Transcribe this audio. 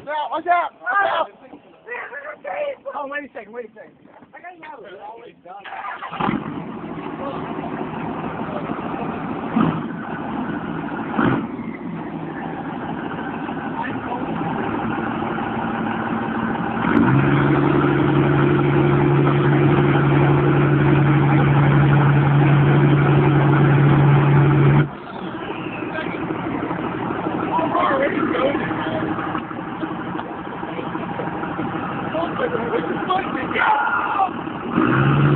Watch out! Watch out! Oh, wait a second. I got yellow. It's always done. What the fuck?